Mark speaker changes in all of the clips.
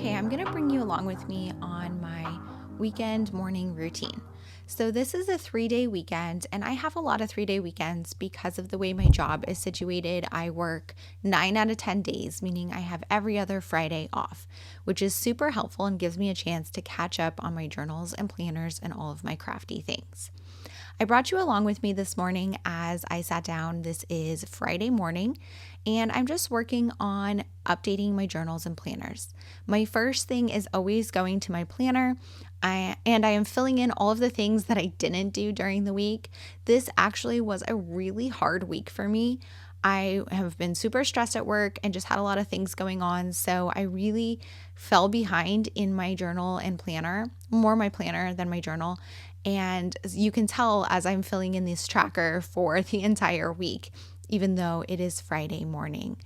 Speaker 1: Okay, I'm going to bring you along with me on my weekend morning routine. So, this is a 3-day weekend, and I have a lot of 3-day weekends because of the way my job is situated. I work 9 out of 10 days, meaning I have every other Friday off, which is super helpful and gives me a chance to catch up on my journals and planners and all of my crafty things. I brought you along with me this morning as I sat down. This is Friday morning, and I'm just working on updating my journals and planners. My first thing is always going to my planner, I am filling in all of the things that I didn't do during the week. This actually was a really hard week for me. I have been super stressed at work and just had a lot of things going on. So I really fell behind in my journal and planner, more my planner than my journal. And you can tell as I'm filling in this tracker for the entire week, even though it is Friday morning.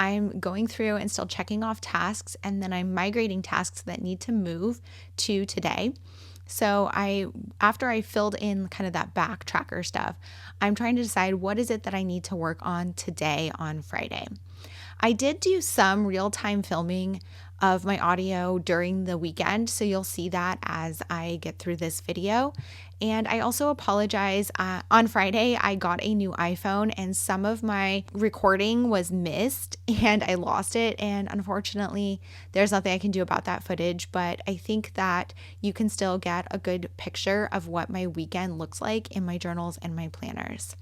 Speaker 1: I'm going through and still checking off tasks, and then I'm migrating tasks that need to move to today. So after I filled in kind of that back tracker stuff, I'm trying to decide what is it that I need to work on today on Friday. I did do some real-time filming of my audio during the weekend, so you'll see that as I get through this video. And I also apologize. On Friday, I got a new iPhone and some of my recording was missed and I lost it. And unfortunately, there's nothing I can do about that footage, but I think that you can still get a good picture of what my weekend looks like in my journals and my planners.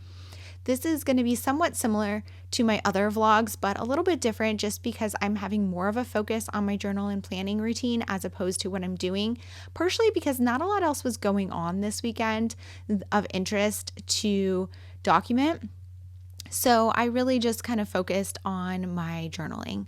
Speaker 1: This is going to be somewhat similar to my other vlogs, but a little bit different just because I'm having more of a focus on my journal and planning routine as opposed to what I'm doing, partially because not a lot else was going on this weekend of interest to document. So I really just kind of focused on my journaling.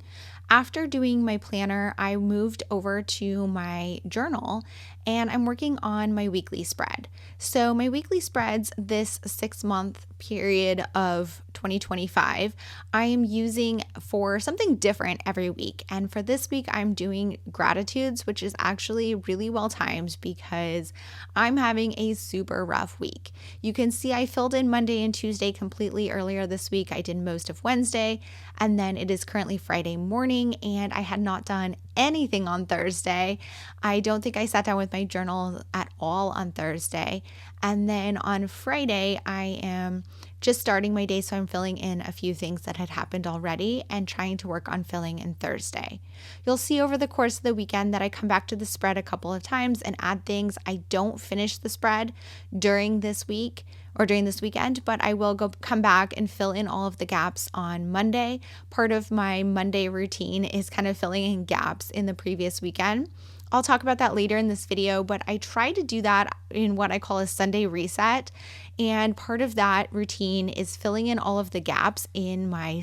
Speaker 1: After doing my planner, I moved over to my journal and I'm working on my weekly spread. So my weekly spreads this 6-month period of 2025, I am using for something different every week. And for this week, I'm doing gratitudes, which is actually really well timed because I'm having a super rough week. You can see I filled in Monday and Tuesday completely earlier this week. I did most of Wednesday, and then it is currently Friday morning, and I had not done anything on Thursday. I don't think I sat down with my journal at all on Thursday. And then on Friday, I am just starting my day, so I'm filling in a few things that had happened already and trying to work on filling in Thursday. You'll see over the course of the weekend that I come back to the spread a couple of times and add things. I don't finish the spread during this week or during this weekend, but I will come back and fill in all of the gaps on Monday. Part of my Monday routine is kind of filling in gaps in the previous weekend. I'll talk about that later in this video, but I try to do that in what I call a Sunday reset. And part of that routine is filling in all of the gaps in my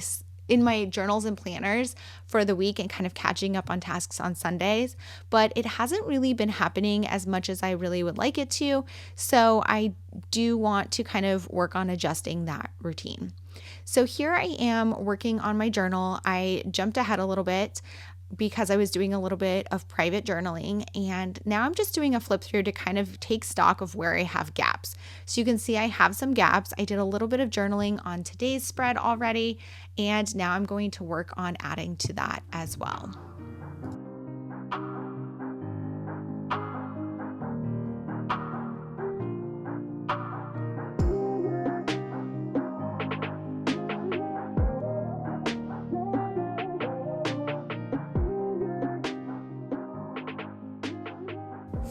Speaker 1: journals and planners for the week and kind of catching up on tasks on Sundays. But it hasn't really been happening as much as I really would like it to. So I do want to kind of work on adjusting that routine. So here I am working on my journal. I jumped ahead a little bit because I was doing a little bit of private journaling, and now I'm just doing a flip through to kind of take stock of where I have gaps. So you can see I have some gaps. I did a little bit of journaling on today's spread already, and now I'm going to work on adding to that as well.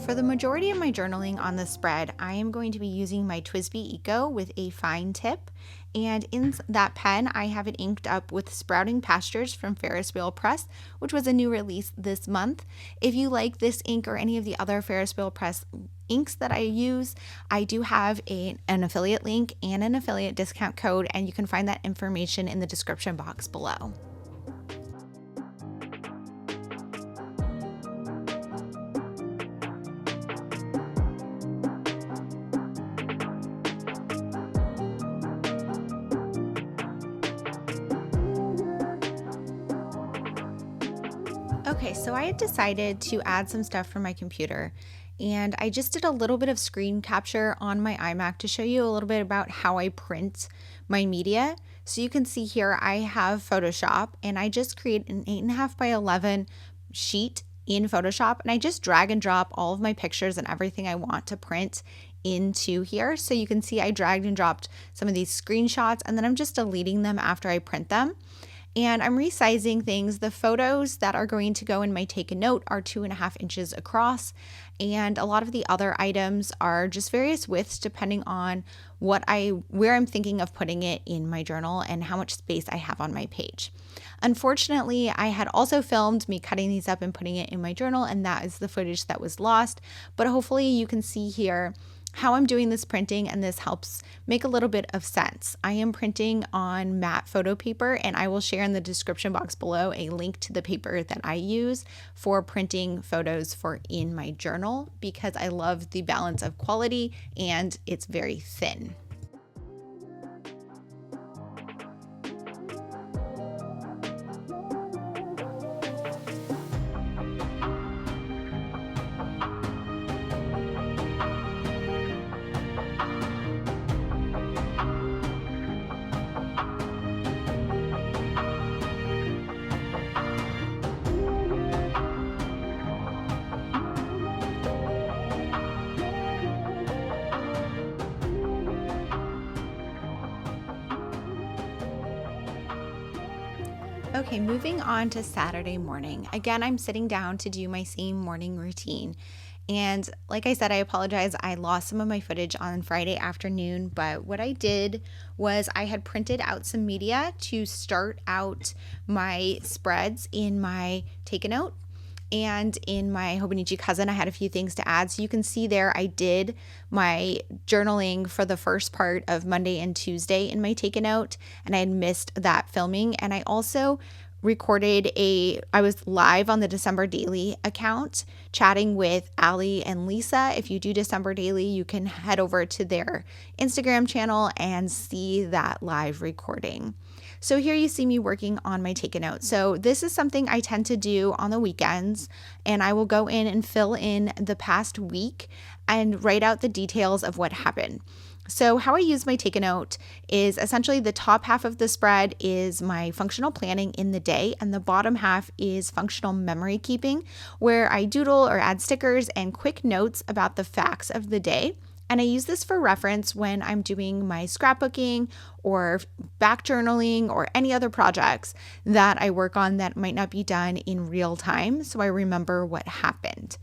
Speaker 1: For the majority of my journaling on the spread, I am going to be using my TWSBI Eco with a fine tip. And in that pen, I have it inked up with Sprouting Pastures from Ferris Wheel Press, which was a new release this month. If you like this ink or any of the other Ferris Wheel Press inks that I use, I do have an affiliate link and an affiliate discount code, and you can find that information in the description box below. Okay, so I had decided to add some stuff from my computer, and I just did a little bit of screen capture on my iMac to show you a little bit about how I print my media. So you can see here I have Photoshop, and I just create an 8.5 by 11 sheet in Photoshop, and I just drag and drop all of my pictures and everything I want to print into here. So you can see I dragged and dropped some of these screenshots, and then I'm just deleting them after I print them. And I'm resizing things. The photos that are going to go in my take a note are 2.5 inches across. And a lot of the other items are just various widths depending on where I'm thinking of putting it in my journal and how much space I have on my page. Unfortunately, I had also filmed me cutting these up and putting it in my journal, and that is the footage that was lost. But hopefully you can see here how I'm doing this printing, and this helps make a little bit of sense. I am printing on matte photo paper, and I will share in the description box below a link to the paper that I use for printing photos for in my journal, because I love the balance of quality and it's very thin. Okay, moving on to Saturday morning. Again, I'm sitting down to do my same morning routine. And like I said, I apologize. I lost some of my footage on Friday afternoon, but what I did was I had printed out some media to start out my spreads in my Take a Note. And in my Hobonichi Cousin, I had a few things to add. So you can see there, I did my journaling for the first part of Monday and Tuesday in my Take a Note, and I had missed that filming. And I also I was live on the December Daily account chatting with Allie and Lisa. If you do December Daily, you can head over to their Instagram channel and see that live recording. So here you see me working on my Take a Note. So this is something I tend to do on the weekends, and I will go in and fill in the past week and write out the details of what happened. So how I use my Take a Note is essentially the top half of the spread is my functional planning in the day, and the bottom half is functional memory keeping, where I doodle or add stickers and quick notes about the facts of the day. And I use this for reference when I'm doing my scrapbooking or back journaling or any other projects that I work on that might not be done in real time, so I remember what happened.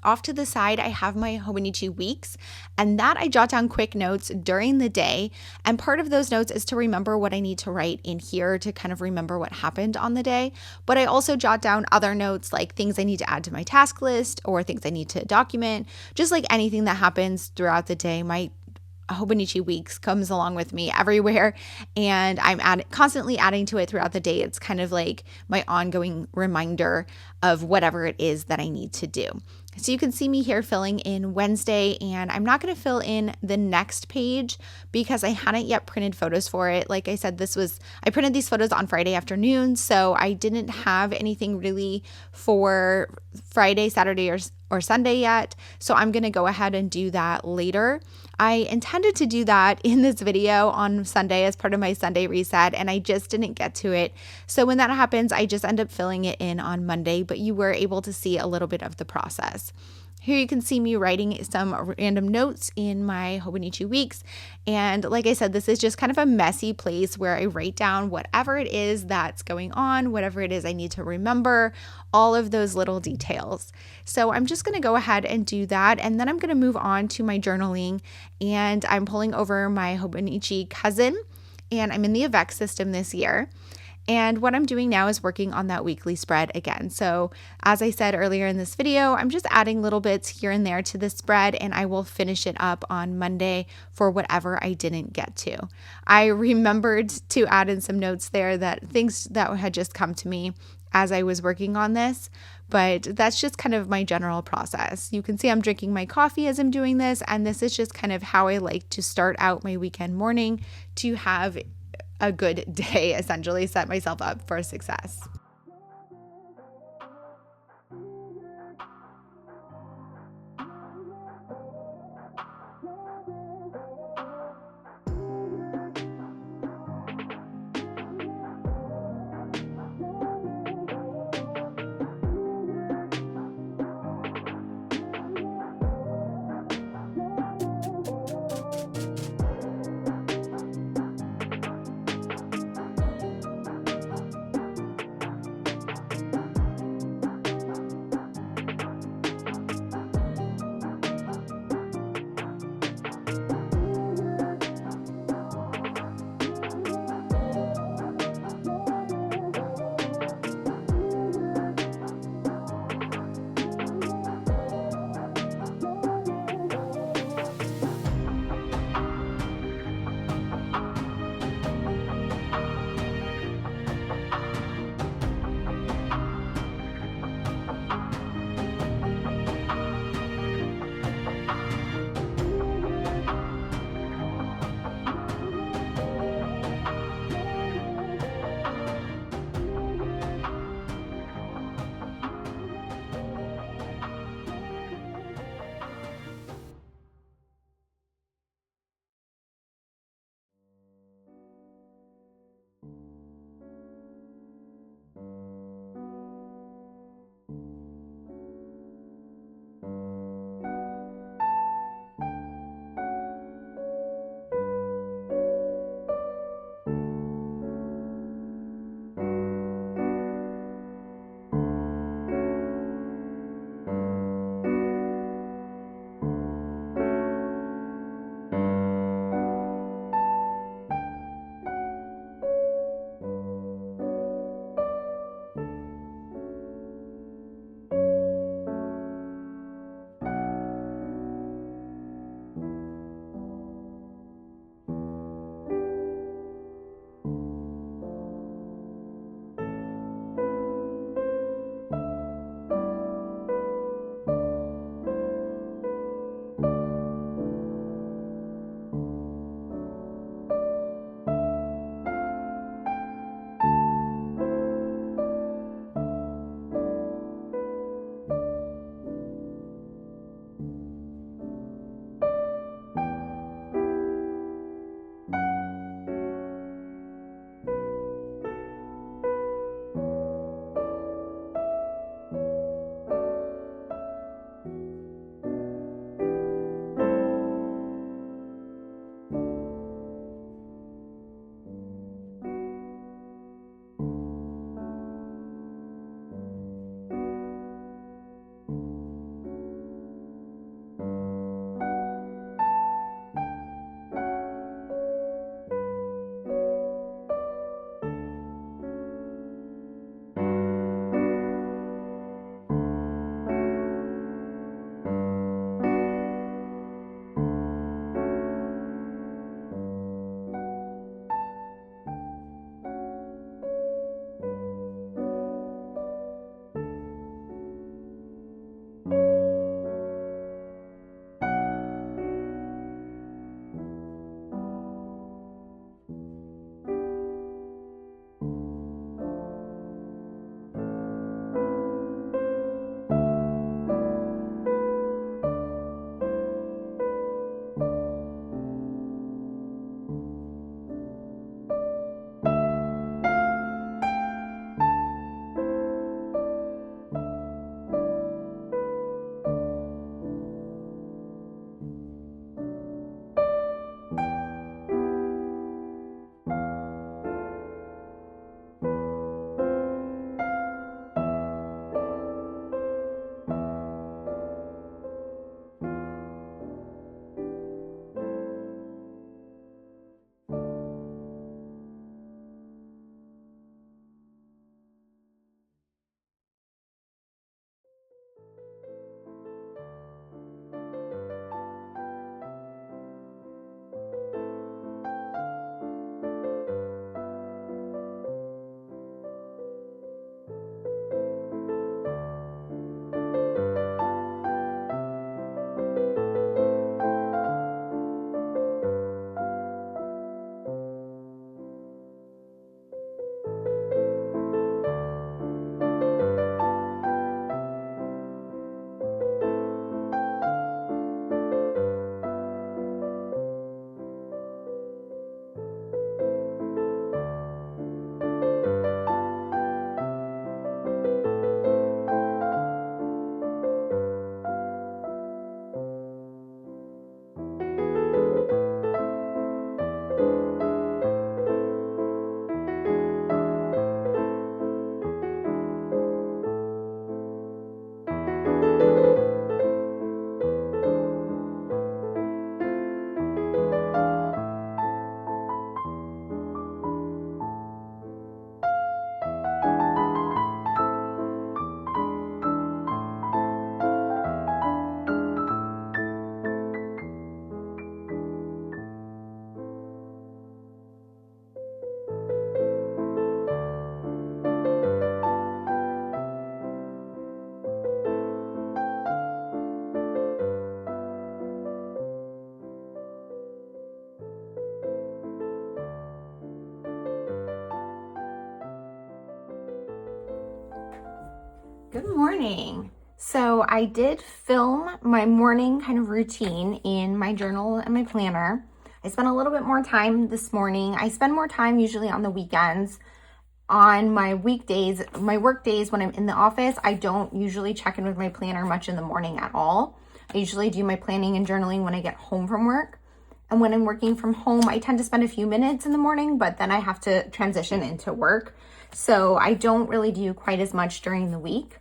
Speaker 1: Off to the side, I have my Hobonichi weeks, and that I jot down quick notes during the day. And part of those notes is to remember what I need to write in here to kind of remember what happened on the day. But I also jot down other notes like things I need to add to my task list or things I need to document, just like anything that happens throughout the day. My Hobonichi weeks comes along with me everywhere, and I'm constantly adding to it throughout the day. It's kind of like my ongoing reminder of whatever it is that I need to do. So you can see me here filling in Wednesday, and I'm not going to fill in the next page because I hadn't yet printed photos for it. Like I said, I printed these photos on Friday afternoon, so I didn't have anything really for Friday, Saturday, or Sunday yet. So I'm going to go ahead and do that later. I intended to do that in this video on Sunday as part of my Sunday reset, and I just didn't get to it. So when that happens, I just end up filling it in on Monday, but you were able to see a little bit of the process. Here you can see me writing some random notes in my Hobonichi weeks. And like I said, this is just kind of a messy place where I write down whatever it is that's going on, whatever it is I need to remember, all of those little details. So I'm just going to go ahead and do that. And then I'm going to move on to my journaling, and I'm pulling over my Hobonichi Cousin, and I'm in the Avec system this year. And what I'm doing now is working on that weekly spread again. So as I said earlier in this video, I'm just adding little bits here and there to the spread, and I will finish it up on Monday for whatever I didn't get to. I remembered to add in some notes there that things that had just come to me as I was working on this, but that's just kind of my general process. You can see I'm drinking my coffee as I'm doing this, and this is just kind of how I like to start out my weekend morning to have a good day, essentially set myself up for success. Good morning. So I did film my morning kind of routine in my journal and my planner. I spent a little bit more time this morning. I spend more time usually on the weekends. On my weekdays, my work days when I'm in the office, I don't usually check in with my planner much in the morning at all. I usually do my planning and journaling when I get home from work. And when I'm working from home, I tend to spend a few minutes in the morning, but then I have to transition into work. So I don't really do quite as much during the week.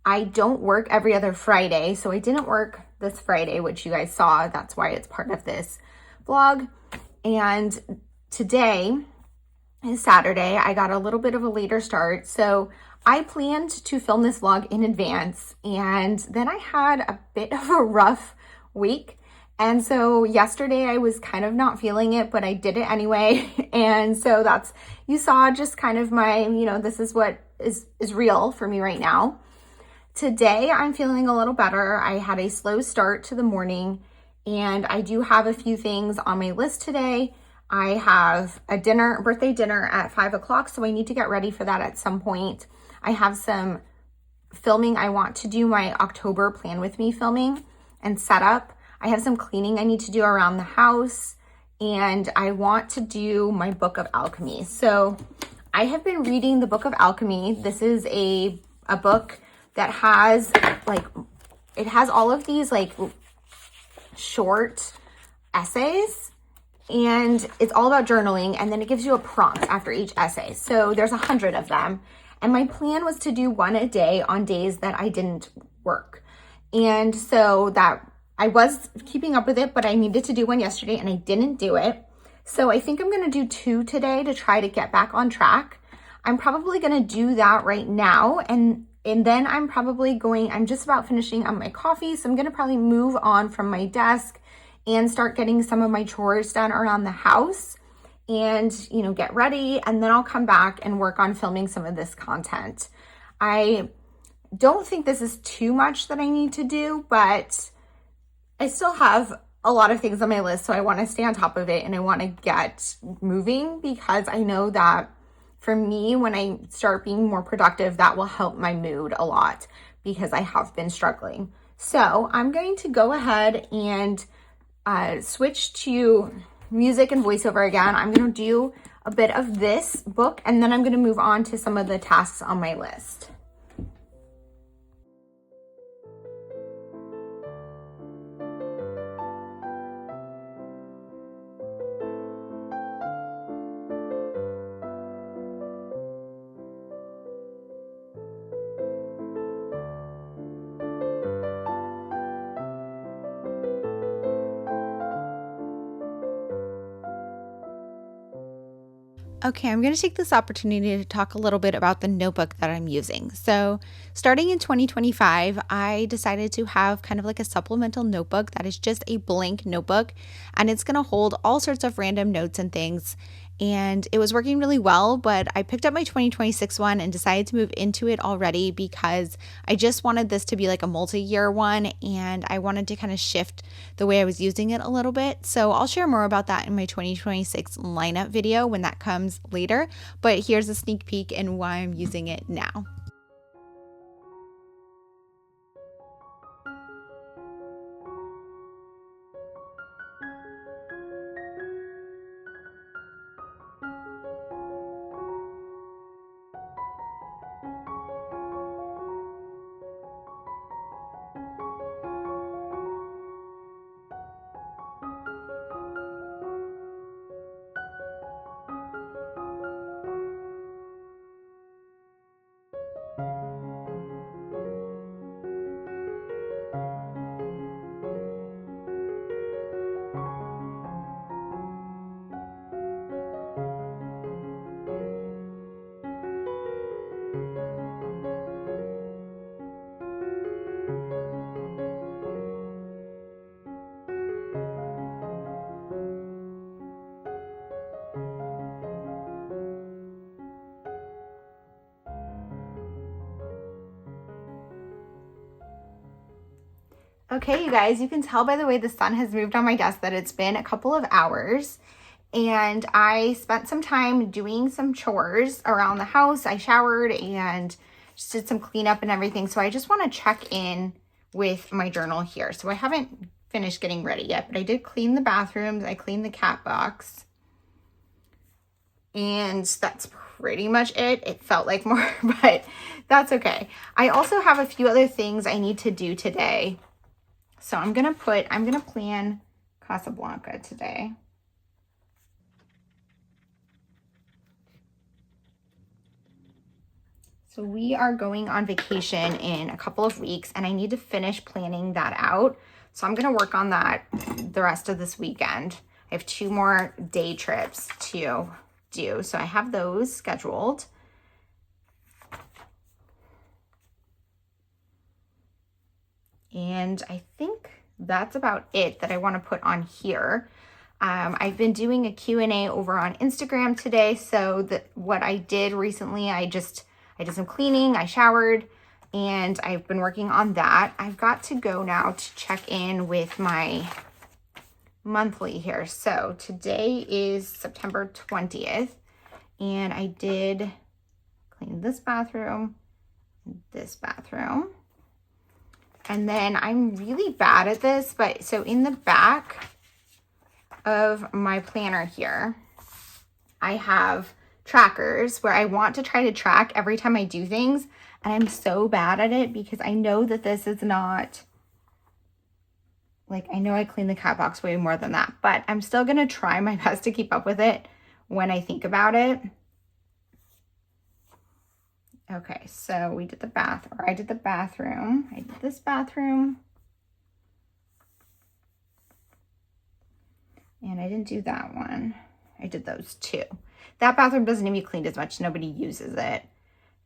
Speaker 1: I don't work every other Friday, so I didn't work this Friday, which you guys saw. That's why it's part of this vlog. And today is Saturday. I got a little bit of a later start, so I planned to film this vlog in advance, and then I had a bit of a rough week. And so yesterday I was kind of not feeling it, but I did it anyway. And so you saw just kind of my, this is what is real for me right now. Today, I'm feeling a little better. I had a slow start to the morning, and I do have a few things on my list today. I have a birthday dinner at 5 o'clock, so I need to get ready for that at some point. I have some filming. I want to do my October Plan With Me filming and setup. I have some cleaning I need to do around the house, and I want to do my Book of Alchemy. So I have been reading the Book of Alchemy. This is a book that has all of these short essays, and it's all about journaling, and then it gives you a prompt after each essay. So there's 100 of them, and my plan was to do one a day on days that I didn't work. And so that I was keeping up with it, but I needed to do one yesterday and I didn't do it. So I think I'm going to do 2 today to try to get back on track. I'm probably going to do that right now, and then I'm just about finishing on my coffee, so I'm going to probably move on from my desk and start getting some of my chores done around the house and, get ready, and then I'll come back and work on filming some of this content. I don't think this is too much that I need to do, but I still have a lot of things on my list, so I want to stay on top of it and I want to get moving, because I know that for me, when I start being more productive, that will help my mood a lot, because I have been struggling. So I'm going to go ahead and switch to music and voiceover again. I'm going to do a bit of this book, and then I'm going to move on to some of the tasks on my list. Okay, I'm going to take this opportunity to talk a little bit about the notebook that I'm using. So starting in 2025, I decided to have kind of like a supplemental notebook that is just a blank notebook, and it's going to hold all sorts of random notes and things. And it was working really well, but I picked up my 2026 one and decided to move into it already because I just wanted this to be like a multi-year one, and I wanted to kind of shift the way I was using it a little bit. So I'll share more about that in my 2026 lineup video when that comes later, but here's a sneak peek in why I'm using it now. Okay, you guys, you can tell by the way the sun has moved on my desk that it's been a couple of hours, and I spent some time doing some chores around the house. I showered and just did some cleanup and everything. So I just want to check in with my journal here. So I haven't finished getting ready yet, but I did clean the bathrooms. I cleaned the cat box. And that's pretty much it. It felt like more, but that's okay. I also have a few other things I need to do today. So I'm going to plan Casablanca today. So we are going on vacation in a couple of weeks and I need to finish planning that out. So I'm going to work on that the rest of this weekend. I have 2 more day trips to do. So I have those scheduled. And I think that's about it that I want to put on here. I've been doing a Q&A over on Instagram today. So what I did recently, I did some cleaning, I showered, and I've been working on that. I've got to go now to check in with my monthly here. So today is September 20th, and I did clean this bathroom, and then I'm really bad at this, but so in the back of my planner here, I have trackers where I want to try to track every time I do things, and I'm so bad at it because I know that this is not, like, I know I clean the cat box way more than that, but I'm still going to try my best to keep up with it when I think about it. Okay, so I did the bathroom. I did this bathroom. And I didn't do that one. I did those 2. That bathroom doesn't need to be cleaned as much. Nobody uses it,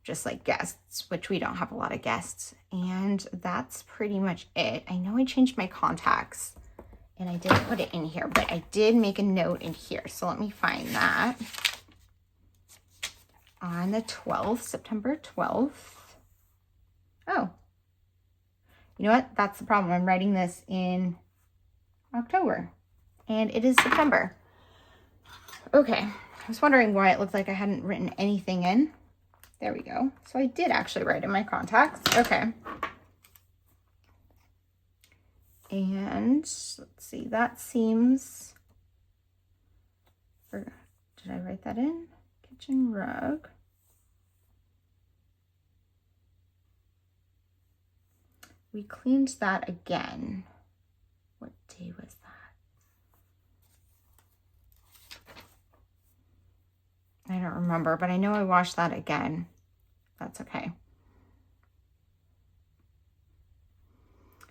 Speaker 1: just like guests, which we don't have a lot of guests. And that's pretty much it. I know I changed my contacts and I didn't put it in here, but I did make a note in here. So let me find that. On the 12th, September 12th. Oh, you know what? That's the problem. I'm writing this in October and it is September. Okay. I was wondering why it looked like I hadn't written anything in. There we go. So I did actually write in my contacts. Okay. And let's see, that seems, or did I write that in? Kitchen rug. We cleaned that again. What day was that? I don't remember, but I know I washed that again. That's okay.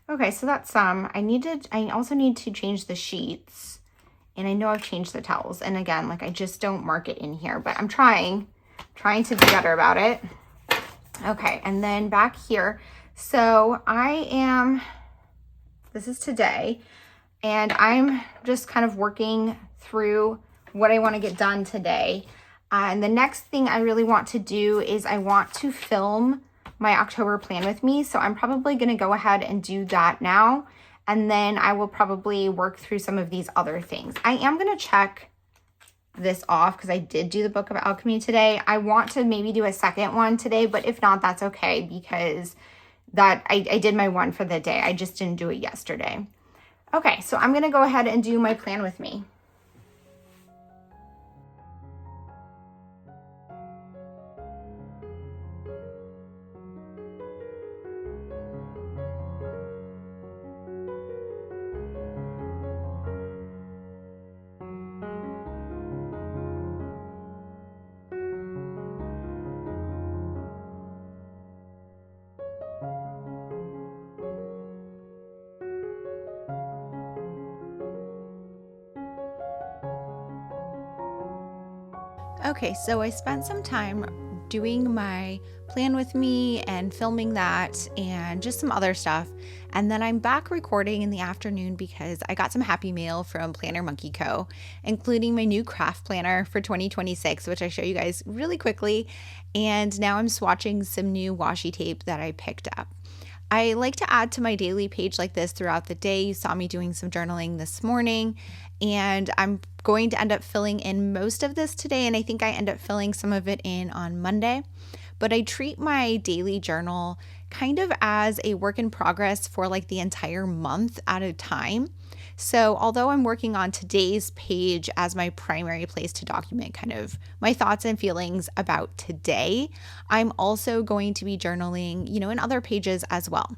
Speaker 1: Okay, so that's some. I also need to change the sheets, and I know I've changed the towels. And again, like, I just don't mark it in here, but I'm trying to be better about it. Okay, and then back here. So this is today, and I'm just kind of working through what I want to get done today. And the next thing I really want to do is I want to film my October plan with me. So I'm probably going to go ahead and do that now. And then I will probably work through some of these other things. I am going to check this off because I did do the Book of Alchemy today. I want to maybe do a second one today, but if not, that's okay because I did my one for the day. I just didn't do it yesterday. Okay, so I'm going to go ahead and do my plan with me. Okay, so I spent some time doing my plan with me and filming that and just some other stuff. And then I'm back recording in the afternoon because I got some happy mail from Planner Monkey Co., including my new craft planner for 2026, which I show you guys really quickly. And now I'm swatching some new washi tape that I picked up. I like to add to my daily page like this throughout the day. You saw me doing some journaling this morning, and I'm going to end up filling in most of this today, and I think I end up filling some of it in on Monday. but I treat my daily journal kind of as a work in progress for like the entire month at a time. So, although I'm working on today's page as my primary place to document kind of my thoughts and feelings about today, I'm also going to be journaling, in other pages as well.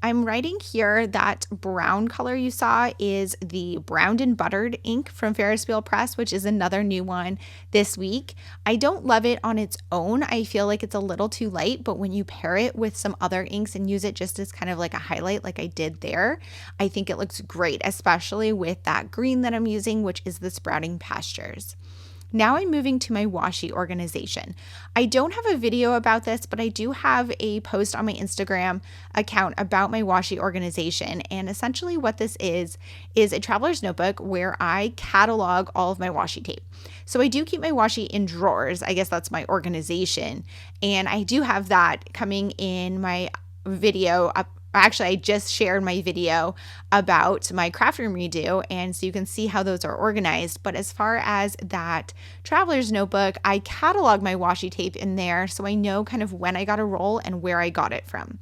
Speaker 1: I'm writing here that brown color you saw is the Browned and Buttered ink from Ferris Wheel Press, which is another new one this week. I don't love it on its own. I feel like it's a little too light, but when you pair it with some other inks and use it just as kind of like a highlight like I did there, I think it looks great, especially with that green that I'm using, which is the Sprouting Pastures. Now I'm moving to my washi organization. I don't have a video about this, but I do have a post on my Instagram account about my washi organization. And essentially what this is a traveler's notebook where I catalog all of my washi tape. So I do keep my washi in drawers. I guess that's my organization. And I do have that coming in my video up. Actually, I just shared my video about my craft room redo, and so you can see how those are organized. But as far as that traveler's notebook, I catalog my washi tape in there so I know kind of when I got a roll and where I got it from.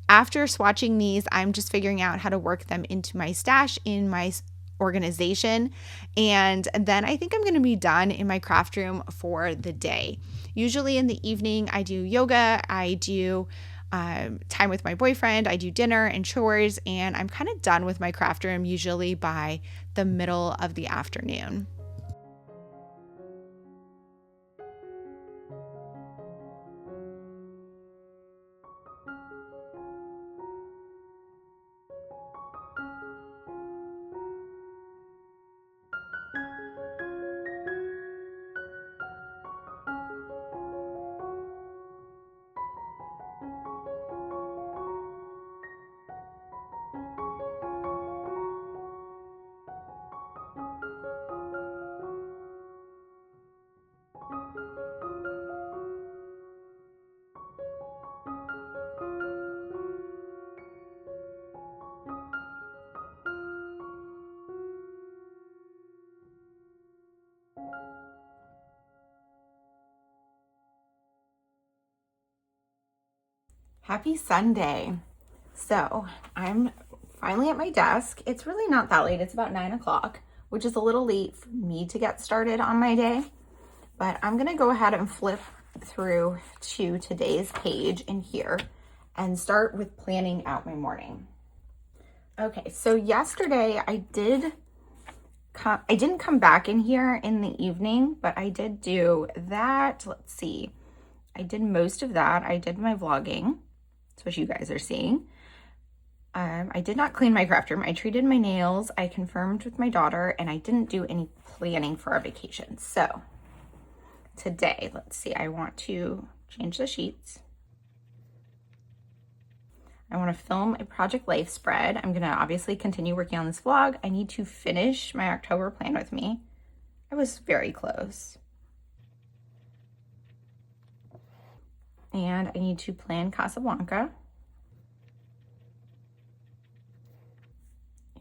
Speaker 1: After swatching these, I'm just figuring out how to work them into my stash in my organization, and then I think I'm going to be done in my craft room for the day. Usually in the evening, I do yoga, I do time with my boyfriend, I do dinner and chores, and I'm kind of done with my craft room usually by the middle of the afternoon. Happy Sunday. So I'm finally at my desk. It's really not that late. It's about 9 o'clock, which is a little late for me to get started on my day. But I'm going to go ahead and flip through to today's page in here and start with planning out my morning. Okay, so yesterday I didn't come back in here in the evening, but I did do that. Let's see. I did most of that. I did my vlogging. That's what you guys are seeing. I did not clean my craft room. I treated my nails. I confirmed with my daughter, and I didn't do any planning for our vacation. So today, let's see. I want to change the sheets. I want to film a Project Life spread. I'm going to obviously continue working on this vlog. I need to finish my October plan with me. I was very close. And I need to plan Casablanca.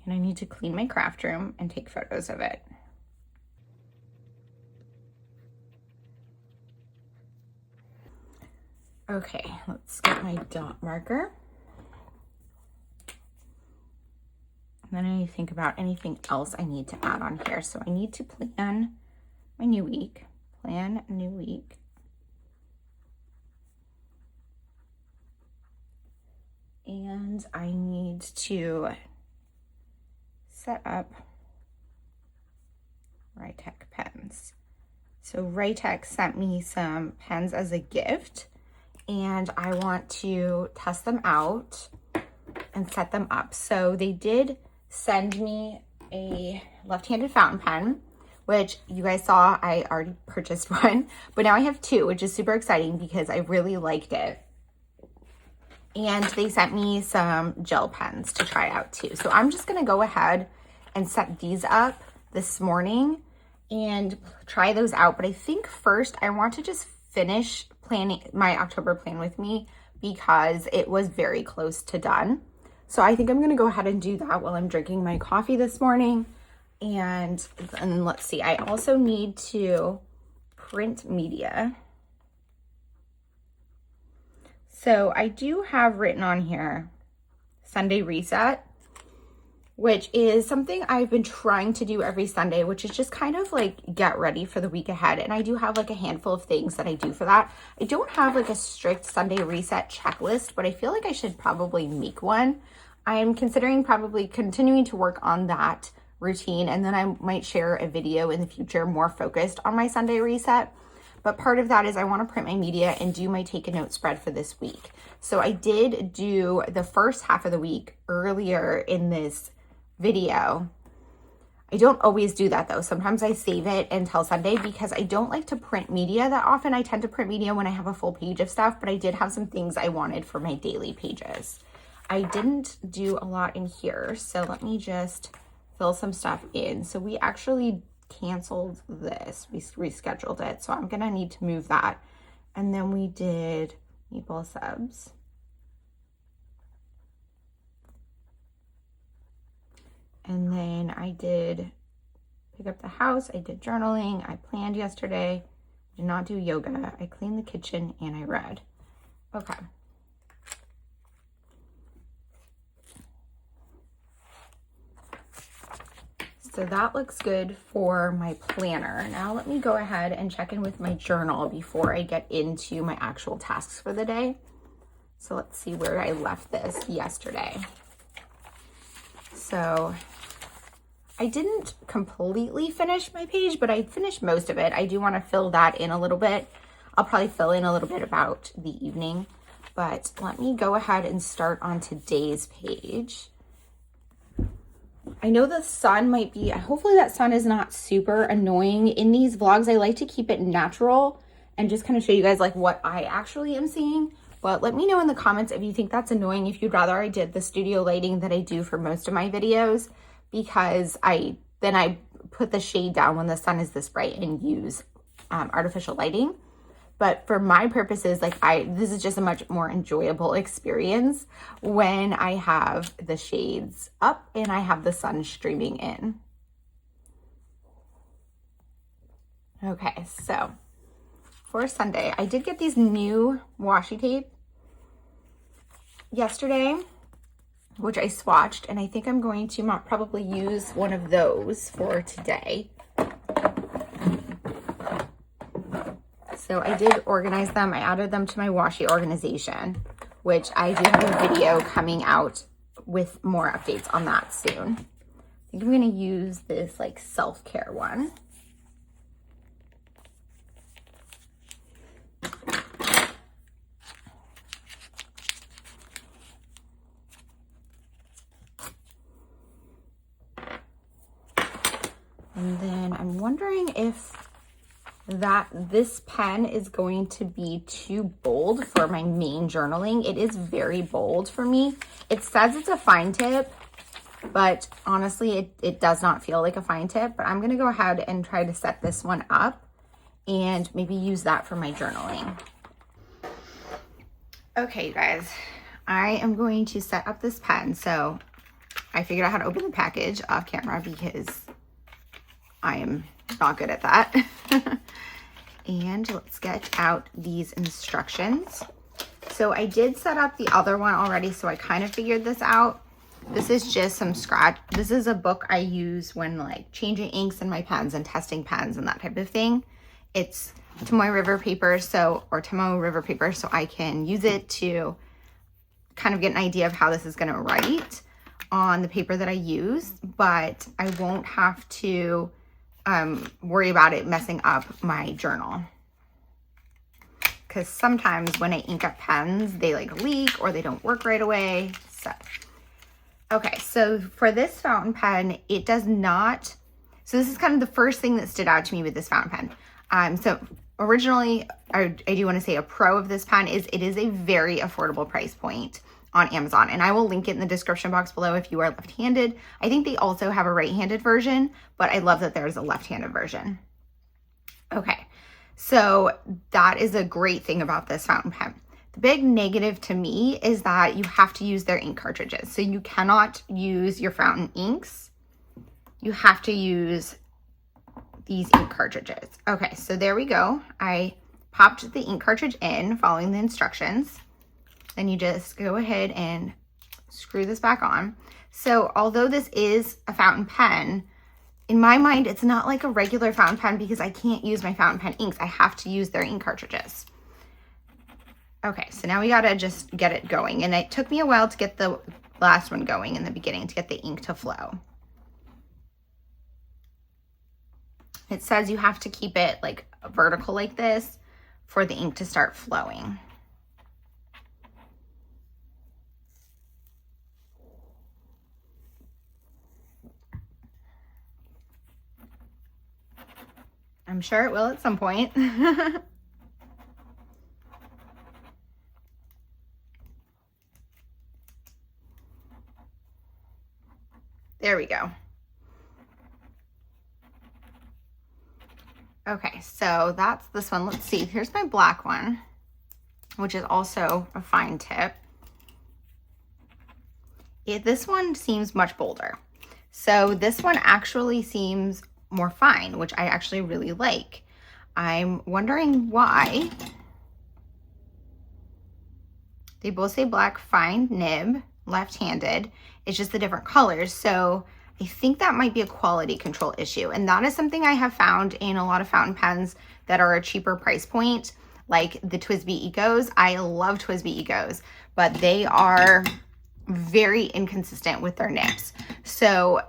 Speaker 1: And I need to clean my craft room and take photos of it. Okay, let's get my dot marker. And then I need to think about anything else I need to add on here. So I need to plan my new week. Plan new week. And I need to set up Writech pens. So Writech sent me some pens as a gift, and I want to test them out and set them up. So they did send me a left-handed fountain pen, which you guys saw I already purchased one, but now I have two, which is super exciting because I really liked it. And they sent me some gel pens to try out too. So I'm just gonna go ahead and set these up this morning and try those out. But I think first I want to just finish planning my October plan with me because it was very close to done. So I think I'm gonna go ahead and do that while I'm drinking my coffee this morning. And let's see, I also need to print media. So I do have written on here Sunday reset, which is something I've been trying to do every Sunday, which is just kind of like get ready for the week ahead. And I do have like a handful of things that I do for that. I don't have like a strict Sunday reset checklist, but I feel like I should probably make one. I am considering probably continuing to work on that routine, and then I might share a video in the future more focused on my Sunday reset. But part of that is I want to print my media and do my take a note spread for this week. So I did do the first half of the week earlier in this video. I don't always do that though. Sometimes I save it until Sunday because I don't like to print media that often. I tend to print media when I have a full page of stuff, but I did have some things I wanted for my daily pages. I didn't do a lot in here, so let me just fill some stuff in. So we actually canceled this. We rescheduled it, so I'm gonna need to move that. And then we did maple subs. And then I did pick up the house. I did journaling. I planned yesterday. Did not do yoga. I cleaned the kitchen and I read. Okay. So that looks good for my planner. Now let me go ahead and check in with my journal before I get into my actual tasks for the day. So let's see where I left this yesterday. So I didn't completely finish my page, but I finished most of it. I do want to fill that in a little bit. I'll probably fill in a little bit about the evening, but let me go ahead and start on today's page. I know the sun might be, hopefully that sun is not super annoying. In these vlogs, I like to keep it natural and just kind of show you guys like what I actually am seeing. But let me know in the comments if you think that's annoying, if you'd rather I did the studio lighting that I do for most of my videos, because then I put the shade down when the sun is this bright and use artificial lighting. But for my purposes, like this is just a much more enjoyable experience when I have the shades up and I have the sun streaming in. Okay, so for Sunday, I did get these new washi tape yesterday, which I swatched, and I think I'm going to probably use one of those for today. So I did organize them. I added them to my washi organization, which I do have a video coming out with more updates on that soon. I think I'm going to use this like self-care one. And then I'm wondering if this pen is going to be too bold for my main journaling. It is very bold for me. It says it's a fine tip, but honestly, it does not feel like a fine tip. But I'm going to go ahead and try to set this one up and maybe use that for my journaling. Okay, guys, I am going to set up this pen. So I figured out how to open the package off camera because I am not good at that. And let's get out these instructions. So I did set up the other one already, so I kind of figured this out. This is just some scratch. This is a book I use when like changing inks in my pens and testing pens and that type of thing. It's Tomoe River paper, so I can use it to kind of get an idea of how this is going to write on the paper that I use, but I won't have to worry about it messing up my journal. Because sometimes when I ink up pens, they like leak or they don't work right away. So, okay, so for this fountain pen, it does not, so this is kind of the first thing that stood out to me with this fountain pen. So originally, I do want to say a pro of this pen is it is a very affordable price point on Amazon, and I will link it in the description box below if you are left-handed. I think they also have a right-handed version, but I love that there's a left-handed version. Okay, so that is a great thing about this fountain pen. The big negative to me is that you have to use their ink cartridges. So you cannot use your fountain inks. You have to use these ink cartridges. Okay, so there we go. I popped the ink cartridge in following the instructions. Then you just go ahead and screw this back on. So although this is a fountain pen, in my mind, it's not like a regular fountain pen because I can't use my fountain pen inks. I have to use their ink cartridges. Okay, so now we gotta just get it going. And it took me a while to get the last one going in the beginning to get the ink to flow. It says you have to keep it like vertical like this for the ink to start flowing. I'm sure it will at some point. There we go. Okay, so that's this one. Let's see, here's my black one, which is also a fine tip. This one seems much bolder. So this one actually seems more fine, which I actually really like. I'm wondering why. They both say black fine nib, left-handed. It's just the different colors. So I think that might be a quality control issue. And that is something I have found in a lot of fountain pens that are a cheaper price point, like the TWSBI Ecos. I love TWSBI Ecos, but they are very inconsistent with their nibs. So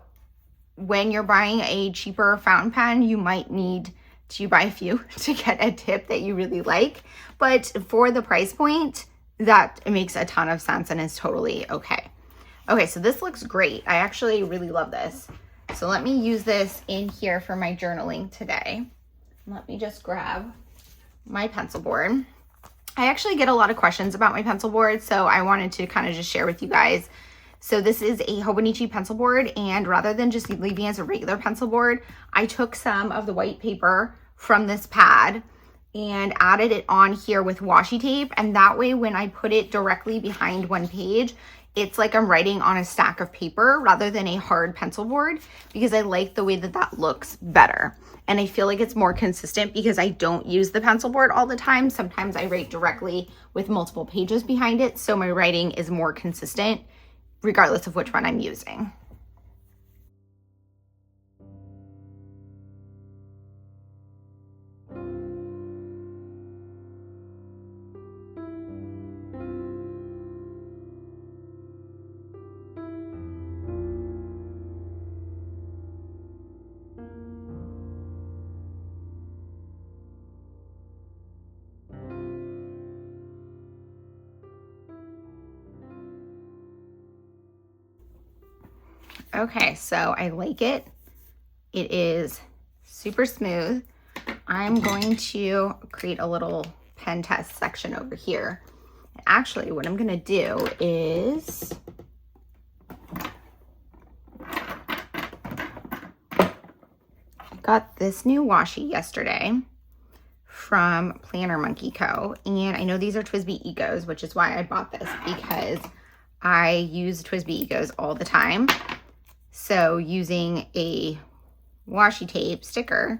Speaker 1: when you're buying a cheaper fountain pen, you might need to buy a few to get a tip that you really like. But for the price point, that makes a ton of sense and is totally okay. Okay, so this looks great. I actually really love this. So let me use this in here for my journaling today. Let me just grab my pencil board. I actually get a lot of questions about my pencil board, so I wanted to kind of just share with you guys. So this is a hobonichi pencil board, and rather than just leaving it as a regular pencil board, I took some of the white paper from this pad and added it on here with washi tape, and that way when I put it directly behind one page, it's like I'm writing on a stack of paper rather than a hard pencil board, because I like the way that that looks better. And I feel like it's more consistent because I don't use the pencil board all the time. Sometimes I write directly with multiple pages behind it, so my writing is more consistent regardless of which one I'm using. Okay, so I like it. It is super smooth. I'm going to create a little pen test section over here. Actually, what I'm gonna do is I got this new washi yesterday from Planner Monkey Co. And I know these are TWSBI Ecos, which is why I bought this, because I use TWSBI Ecos all the time. So using a washi tape sticker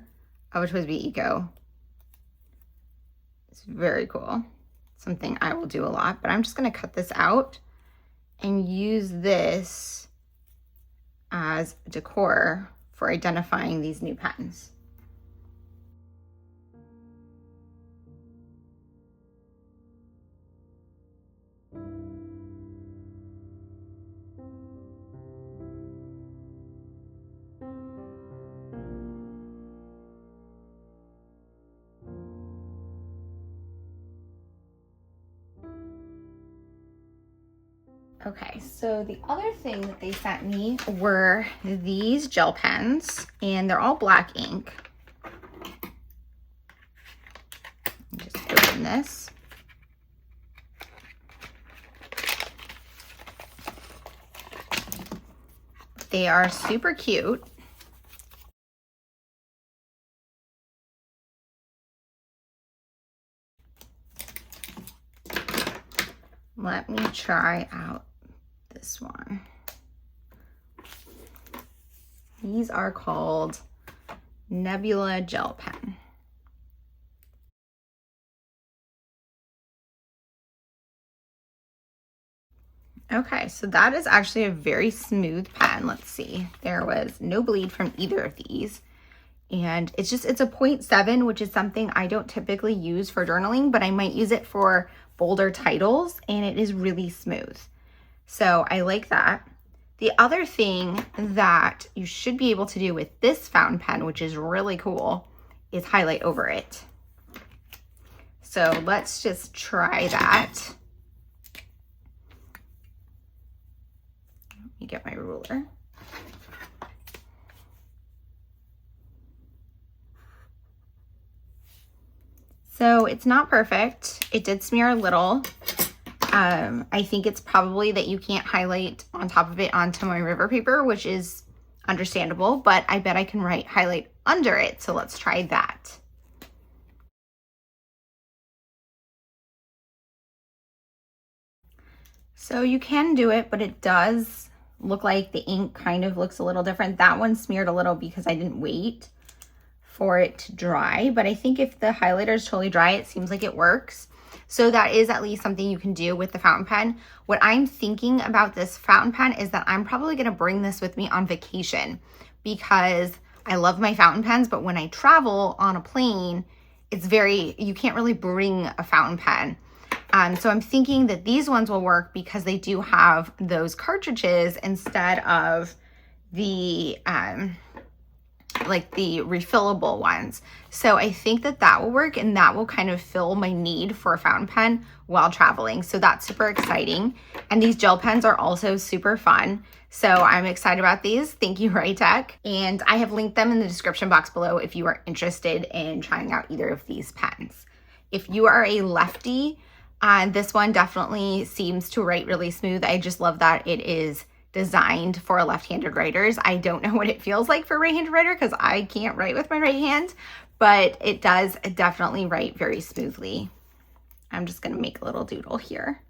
Speaker 1: of a TWSBI Eco is very cool. Something I will do a lot, but I'm just gonna cut this out and use this as decor for identifying these new pens. Okay, so the other thing that they sent me were these gel pens, and they're all black ink. Just open this. They are super cute. Let me try out this one. These are called Nebula Gel Pen. Okay, so that is actually a very smooth pen. Let's see. There was no bleed from either of these. And it's a 0.7, which is something I don't typically use for journaling, but I might use it for bolder titles, and it is really smooth. So I like that. The other thing that you should be able to do with this fountain pen, which is really cool, is highlight over it. So let's just try that. Let me get my ruler. So it's not perfect. It did smear a little. I think it's probably that you can't highlight on top of it onto my river paper, which is understandable, but I bet I can highlight under it. So let's try that. So you can do it, but it does look like the ink kind of looks a little different. That one smeared a little because I didn't wait for it to dry, but I think if the highlighter is totally dry, it seems like it works. So that is at least something you can do with the fountain pen. What I'm thinking about this fountain pen is that I'm probably gonna bring this with me on vacation because I love my fountain pens, but when I travel on a plane, you can't really bring a fountain pen. So I'm thinking that these ones will work because they do have those cartridges instead of the like the refillable ones. So I think that will work, and that will kind of fill my need for a fountain pen while traveling. So that's super exciting. And these gel pens are also super fun. So I'm excited about these. Thank you, Writech. And I have linked them in the description box below if you are interested in trying out either of these pens. If you are a lefty, this one definitely seems to write really smooth. I just love that it is designed for left-handed writers. I don't know what it feels like for a right-handed writer because I can't write with my right hand, but it does definitely write very smoothly. I'm just gonna make a little doodle here.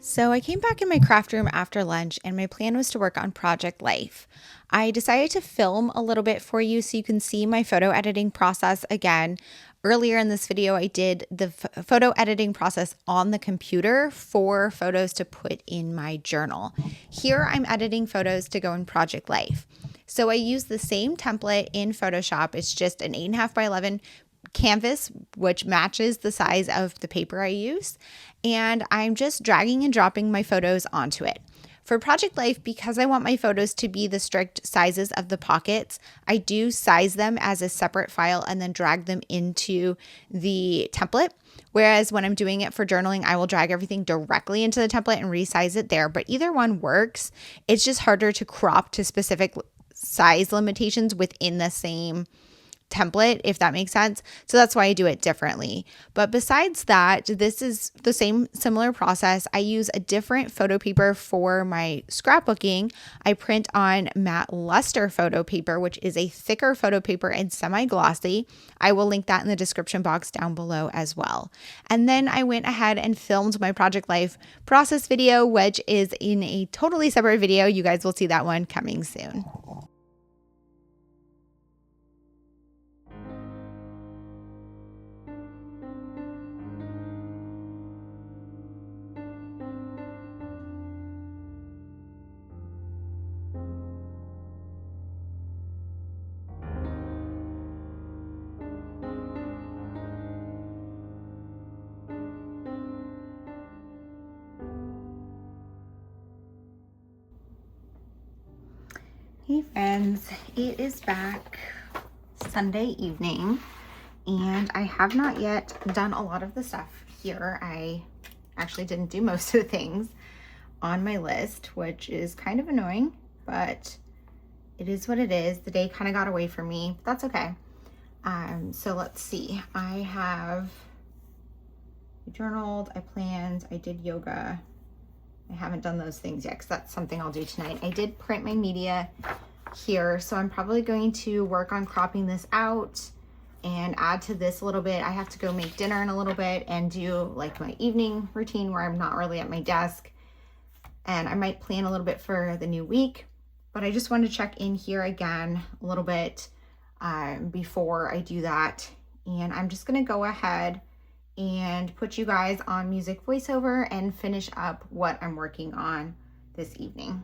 Speaker 1: So I came back in my craft room after lunch, and my plan was to work on Project Life. I decided to film a little bit for you so you can see my photo editing process again. Earlier in this video, I did the photo editing process on the computer for photos to put in my journal. Here, I'm editing photos to go in Project Life. So I use the same template in Photoshop. It's just an 8.5 by 11 canvas, which matches the size of the paper I use. And I'm just dragging and dropping my photos onto it. For Project Life, because I want my photos to be the strict sizes of the pockets, I do size them as a separate file and then drag them into the template. Whereas when I'm doing it for journaling, I will drag everything directly into the template and resize it there. But either one works. It's just harder to crop to specific size limitations within the same template, if that makes sense. So that's why I do it differently. But besides that, this is the same similar process. I use a different photo paper for my scrapbooking. I print on matte luster photo paper, which is a thicker photo paper and semi-glossy. I will link that in the description box down below as well. And then I went ahead and filmed my Project Life process video, which is in a totally separate video. You guys will see that one coming soon. Hey friends, it is back Sunday evening and I have not yet done a lot of the stuff here. I actually didn't do most of the things on my list, which is kind of annoying, but it is what it is. The day kind of got away from me, but that's okay. So let's see. I journaled, I planned, I did yoga. I haven't done those things yet because that's something I'll do tonight. I did print my media here, so I'm probably going to work on cropping this out and add to this a little bit. I have to go make dinner in a little bit and do like my evening routine where I'm not really at my desk. And I might plan a little bit for the new week, but I just wanted to check in here again a little bit before I do that. And I'm just going to go ahead and put you guys on music voiceover and finish up what I'm working on this evening.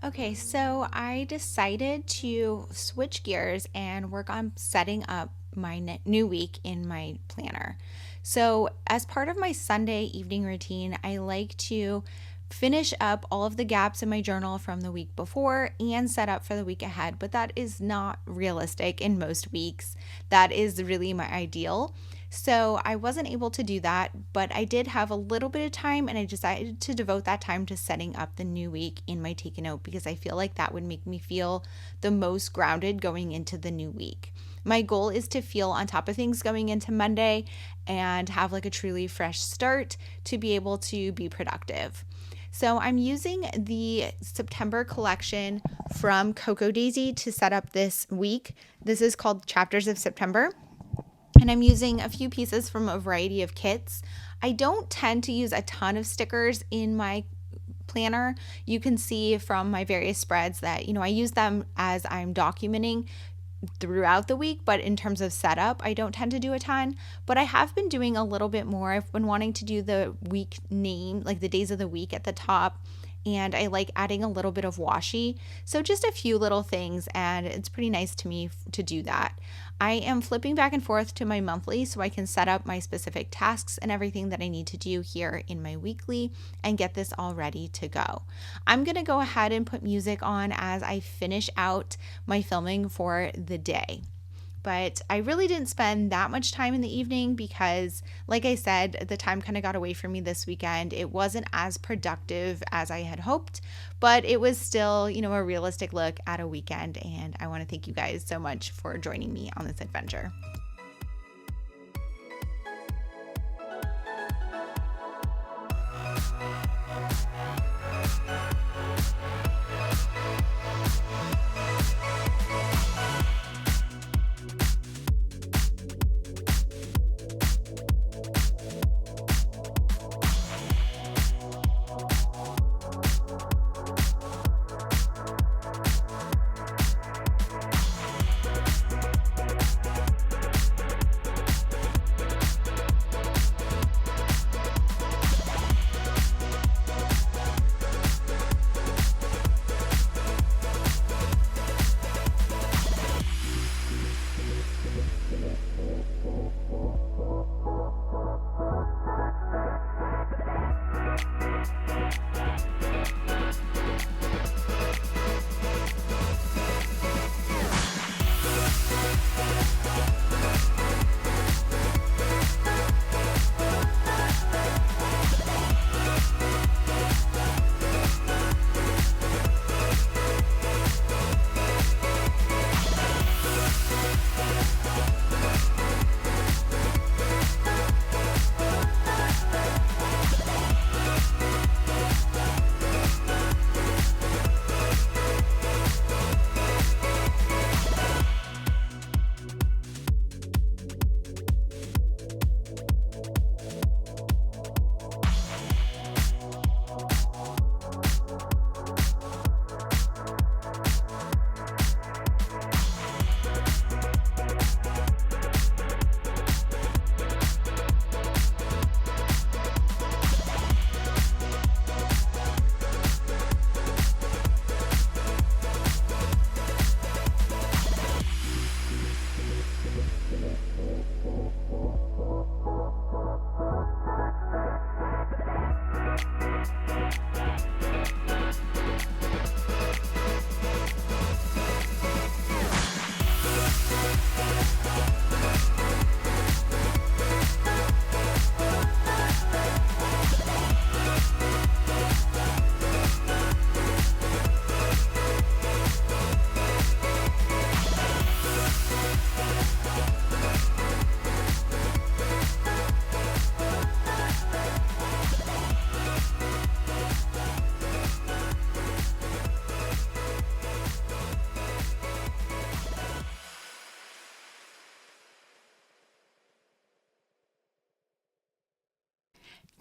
Speaker 1: Okay, so I decided to switch gears and work on setting up my new week in my planner. So, as part of my Sunday evening routine, I like to finish up all of the gaps in my journal from the week before and set up for the week ahead, but that is not realistic in most weeks. That is really my ideal. So I wasn't able to do that, but I did have a little bit of time and I decided to devote that time to setting up the new week in my Take a Note because I feel like that would make me feel the most grounded going into the new week. My goal is to feel on top of things going into Monday and have like a truly fresh start to be able to be productive. So I'm using the September collection from Cocoa Daisy to set up this week. This is called Chapters of September. And I'm using a few pieces from a variety of kits. I don't tend to use a ton of stickers in my planner. You can see from my various spreads that, I use them as I'm documenting throughout the week, but in terms of setup, I don't tend to do a ton, but I have been doing a little bit more. I've been wanting to do the week name, like the days of the week at the top and I like adding a little bit of washi. So just a few little things, and it's pretty nice to me to do that. I am flipping back and forth to my monthly so I can set up my specific tasks and everything that I need to do here in my weekly and get this all ready to go. I'm going to go ahead and put music on as I finish out my filming for the day. But I really didn't spend that much time in the evening because, like I said, the time kind of got away from me this weekend. It wasn't as productive as I had hoped, but it was still, a realistic look at a weekend. And I want to thank you guys so much for joining me on this adventure.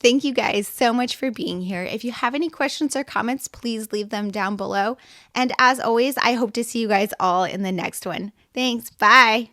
Speaker 1: Thank you guys so much for being here. If you have any questions or comments, please leave them down below. And as always, I hope to see you guys all in the next one. Thanks. Bye.